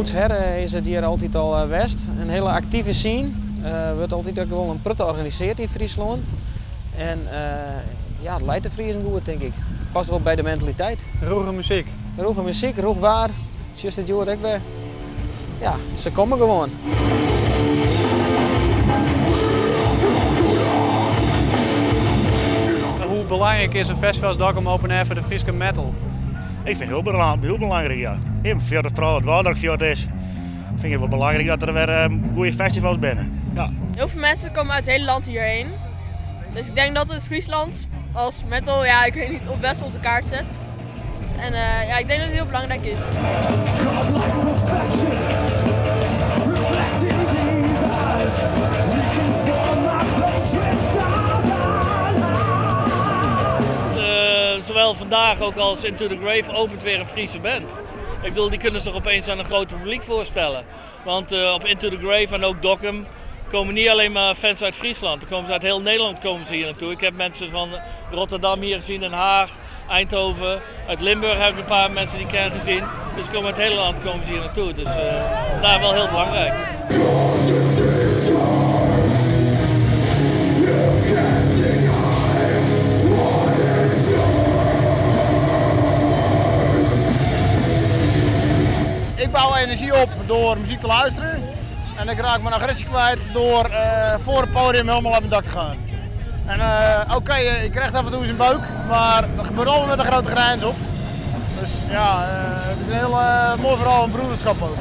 oudsher is het hier altijd al west. Een hele actieve scene. Wordt altijd ook wel een prutte georganiseerd in Friesland. En ja, het leidt de Friesen goed, denk ik. Past wel bij de mentaliteit. Roege muziek. Roege muziek, roeg waar. Just het jood ook weer. Ja, ze komen gewoon. Hoe belangrijk is een festivalsdag om open air voor de Friese metal? Ik vind het heel belangrijk, ja. Vooral het waterfjord is. Ik vind het wel belangrijk dat er weer goede festivals binnen. Ja. Heel veel mensen komen uit het hele land hierheen. Dus ik denk dat het Friesland als metal, ja, ik weet niet, of best wel op de kaart zet. En ja, ik denk dat het heel belangrijk is. Zowel vandaag ook als Into the Grave opent weer een Friese band. Ik bedoel, die kunnen zich opeens aan een groot publiek voorstellen. Want op Into the Grave en ook Dokkum komen niet alleen maar fans uit Friesland. Er komen ze uit heel Nederland komen ze hier naartoe. Ik heb mensen van Rotterdam hier gezien, Den Haag, Eindhoven. Uit Limburg heb ik een paar mensen die ik ken gezien. Dus komen uit het hele land komen ze hier naartoe. Dus daar wel heel belangrijk. Ik bouw energie op door muziek te luisteren. En ik raak mijn agressie kwijt door voor het podium helemaal op mijn dak te gaan. En oké, je krijgt af en toe eens een buik, maar dat gebeurt allemaal met een grote grijns op. Dus ja, het is een heel mooi verhaal, een broederschap ook.